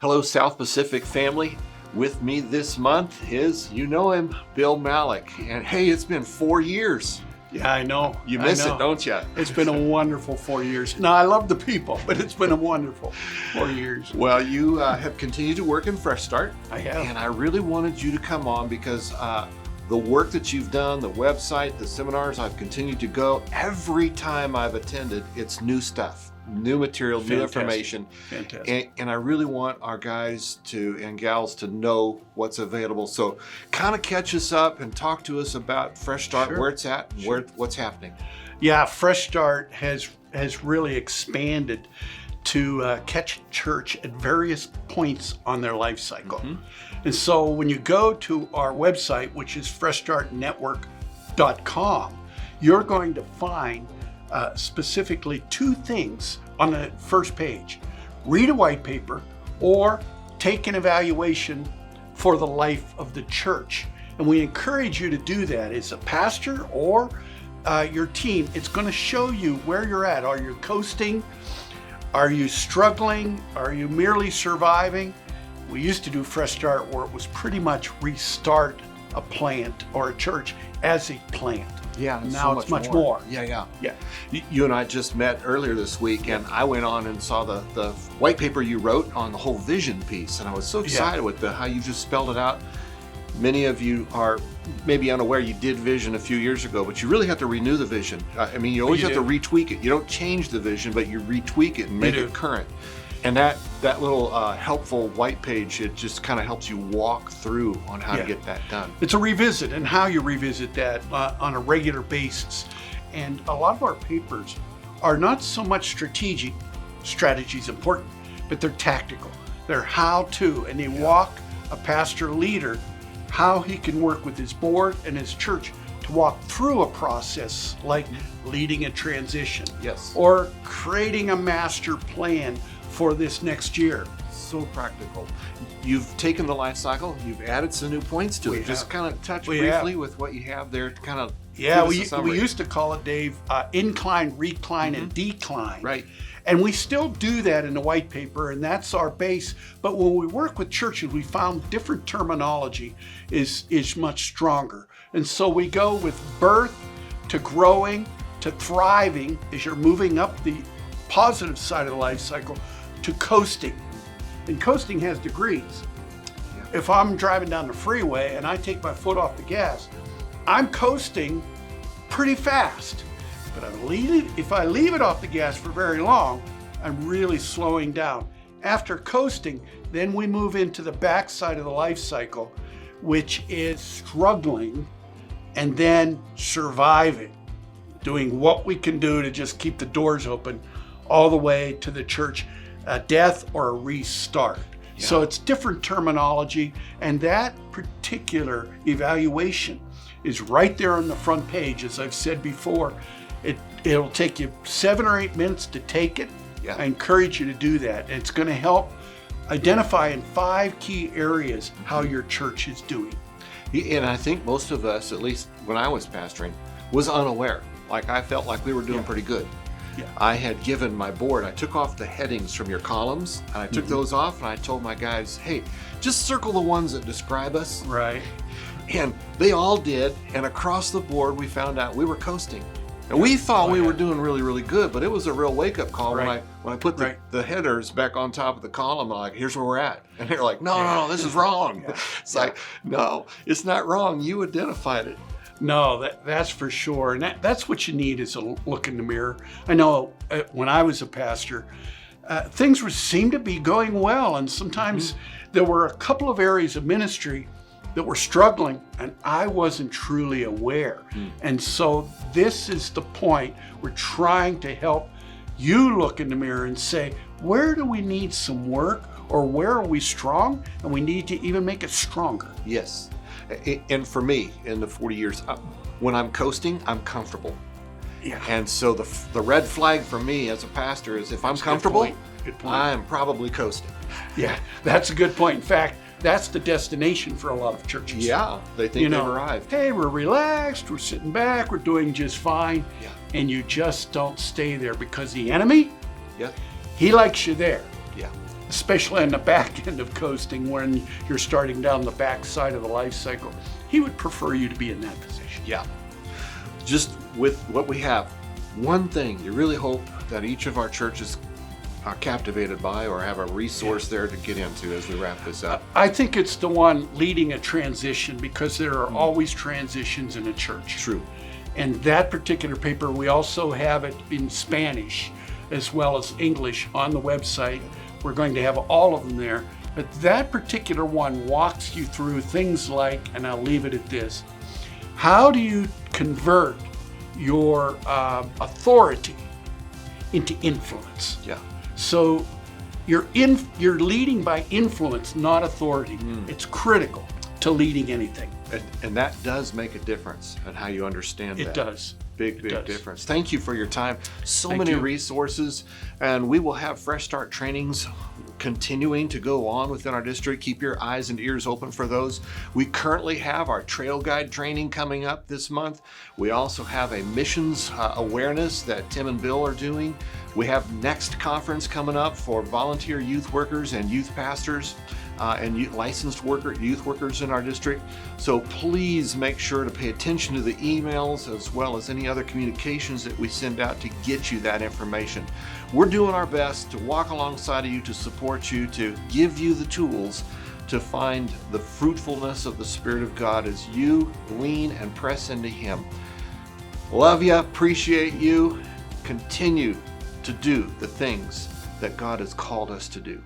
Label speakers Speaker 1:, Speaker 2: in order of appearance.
Speaker 1: Hello, South Pacific family. With me this month is, you know him, Bill Malik. And hey, it's been 4 years.
Speaker 2: Yeah, I know.
Speaker 1: You miss it, don't you?
Speaker 2: It's been a wonderful 4 years. No, I love the people, but it's been a wonderful 4 years.
Speaker 1: Well, you have continued to work in Fresh Start.
Speaker 2: I have.
Speaker 1: And I really wanted you to come on because the work that you've done, the website, the seminars, I've continued to go. Every time I've attended, it's new stuff, new material, new information.
Speaker 2: Fantastic.
Speaker 1: And I really want our guys and gals to know what's available. So kind of catch us up and talk to us about Fresh Start,
Speaker 2: Sure.
Speaker 1: where it's at, and what's happening.
Speaker 2: Yeah, Fresh Start has really expanded to catch church at various points on their life cycle.
Speaker 1: Mm-hmm.
Speaker 2: And so when you go to our website, which is freshstartnetwork.com, you're going to find specifically two things on the first page. Read a white paper or take an evaluation for the life of the church. And we encourage you to do that as a pastor or your team. It's going to show you where you're at. Are you coasting? Are you struggling? Are you merely surviving? We used to do Fresh Start where it was pretty much restart a plant or a church as a plant.
Speaker 1: Yeah,
Speaker 2: Now
Speaker 1: so
Speaker 2: it's much more.
Speaker 1: Yeah.
Speaker 2: Yeah.
Speaker 1: You and I just met earlier this week, and I went on and saw the white paper you wrote on the whole vision piece, and I was so excited with how you just spelled it out. Many of you are maybe unaware you did vision a few years ago, but you really have to renew the vision. I mean, you always have to retweak it. You don't change the vision, but you retweak it and make it current. And that little helpful white page, it just kind of helps you walk through on how to get that done.
Speaker 2: It's a revisit and how you revisit that on a regular basis. And a lot of our papers are not so much strategies important, but they're tactical. They're how to, and they walk a pastor leader how he can work with his board and his church to walk through a process like leading a transition.
Speaker 1: Yes.
Speaker 2: Or creating a master plan for this next year.
Speaker 1: So practical. You've taken the life cycle, you've added some new points to it. Just kind of touch briefly with what you have there to kind of
Speaker 2: we used to call it, Dave, incline, recline, and decline.
Speaker 1: Right.
Speaker 2: And we still do that in the white paper, and that's our base. But when we work with churches, we found different terminology is much stronger. And so we go with birth to growing to thriving as you're moving up the positive side of the life cycle to coasting. And coasting has degrees. Yeah. If I'm driving down the freeway and I take my foot off the gas, I'm coasting pretty fast. But if I leave it off the gas for very long, I'm really slowing down. After coasting, then we move into the backside of the life cycle, which is struggling and then surviving, doing what we can do to just keep the doors open all the way to the church, a death or a restart. Yeah. So it's different terminology, and that particular evaluation is right there on the front page. As I've said before, it'll take you 7 or 8 minutes to take it.
Speaker 1: Yeah.
Speaker 2: I encourage you to do that. It's going to help identify in 5 key areas how your church is doing.
Speaker 1: And I think most of us, at least when I was pastoring, was unaware. Like I felt like we were doing pretty good.
Speaker 2: Yeah.
Speaker 1: I had given my board, I took off the headings from your columns, and I took those off, and I told my guys, hey, just circle the ones that describe us.
Speaker 2: Right.
Speaker 1: And they all did, and across the board, we found out we were coasting. And we thought we were doing really, really good, but it was a real wake-up call when I put the headers back on top of the column. I'm like, here's where we're at. And they're like, no, this is wrong. Yeah. It's like, no, it's not wrong. You identified it.
Speaker 2: No, that's for sure. And that's what you need is a look in the mirror. I know when I was a pastor, things seemed to be going well. And sometimes there were a couple of areas of ministry that were struggling and I wasn't truly aware. And so this is the point. We're trying to help you look in the mirror and say, where do we need some work, or where are we strong and we need to even make it stronger?
Speaker 1: Yes. And for me, in the 40 years, when I'm coasting, I'm comfortable.
Speaker 2: Yeah.
Speaker 1: And so the red flag for me as a pastor is if I'm comfortable,
Speaker 2: good point.
Speaker 1: I'm probably coasting.
Speaker 2: Yeah, that's a good point. In fact, that's the destination for a lot of churches.
Speaker 1: Yeah, they think they've arrived.
Speaker 2: Hey, we're relaxed, we're sitting back, we're doing just fine.
Speaker 1: Yeah.
Speaker 2: And you just don't stay there because the enemy,
Speaker 1: Yeah.
Speaker 2: he likes you there.
Speaker 1: Yeah.
Speaker 2: especially on the back end of coasting when you're starting down the back side of the life cycle. He would prefer you to be in that position.
Speaker 1: Yeah. Just with what we have, one thing you really hope that each of our churches are captivated by or have a resource there to get into as we wrap this up.
Speaker 2: I think it's the one leading a transition, because there are always transitions in a church.
Speaker 1: True.
Speaker 2: And that particular paper, we also have it in Spanish as well as English on the website. We're going to have all of them there. But that particular one walks you through things like, and I'll leave it at this, how do you convert your authority into influence?
Speaker 1: Yeah.
Speaker 2: So you're leading by influence, not authority. It's critical to leading anything.
Speaker 1: And that does make a difference in how you understand that.
Speaker 2: It does.
Speaker 1: Big difference. Thank you for your time.
Speaker 2: Thank
Speaker 1: Many
Speaker 2: you.
Speaker 1: resources, and we will have Fresh Start trainings continuing to go on within our district. Keep your eyes and ears open for those. We currently have our trail guide training coming up this month. We also have a missions awareness that Tim and Bill are doing. We have next conference coming up for volunteer youth workers and youth pastors and licensed youth workers in our district. So please make sure to pay attention to the emails as well as any other communications that we send out to get you that information. We're doing our best to walk alongside of you, to support you, to give you the tools to find the fruitfulness of the Spirit of God as you lean and press into Him. Love you, appreciate you. Continue to do the things that God has called us to do.